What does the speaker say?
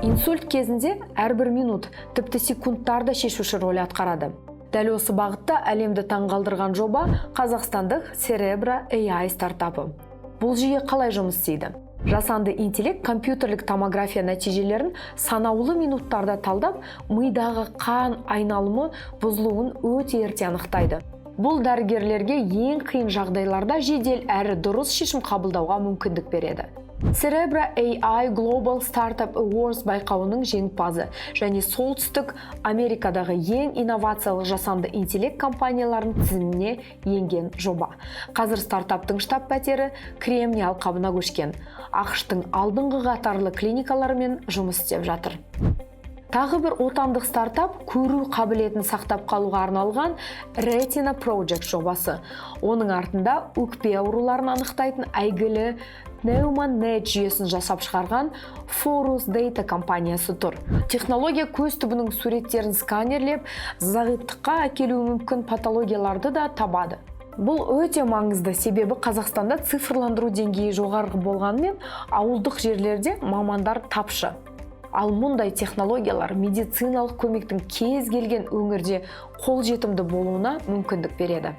Инсульт кезінде әрбір минут, тіпті секундтарда шешуші рөл атқарады. Дәл осы бағытта әлемді таңғалдырған жоба қазақстандық Cerebra AI стартапы. Бұл жүйе қалай жұмыс істейді? Жасанды интеллект компьютерлік томография нәтижелерін санаулы минуттарда талдап, мидағы қан айналымы бұзылуын өте ерте анықтайды. Бұл дәрігерлерге ең қиын жағдайларда жедел әрі дұрыс шешім қабылдауға мүмкіндік береді. Cerebra AI Global Startup Awards байқауының жеңімпазы және Солтүстік Америкадағы ең инновациялық жасанды интеллект компанияларының тізіміне енген жоба. Қазір стартаптың штаб-пәтері Кремний алқабына көшкен. ақш-тың алдыңғы қатарлы клиникаларымен жұмыс істеп жатыр. Тағы бір отандық стартап көру қабілетін сақтап қалуға арналған Retina Project жобасы. Оның артында өкпе ауруларын анықтайтын әйгілі NeuMoNet жүйесін жасап шығарған Forus Data компаниясы тұр. Технология көз түбінің суреттерін сканерлеп, зағиптыққа әкелуі мүмкін патологияларды да табады. Бұл өте маңызды, себебі Қазақстанда цифрландыру деңгейі жоғары болғанымен, ауылдық жерлерде мамандар тапшы. Ал мұндай технологиялар медициналық көмектің кез келген өңірде қолжетімді болуына мүмкіндік береді.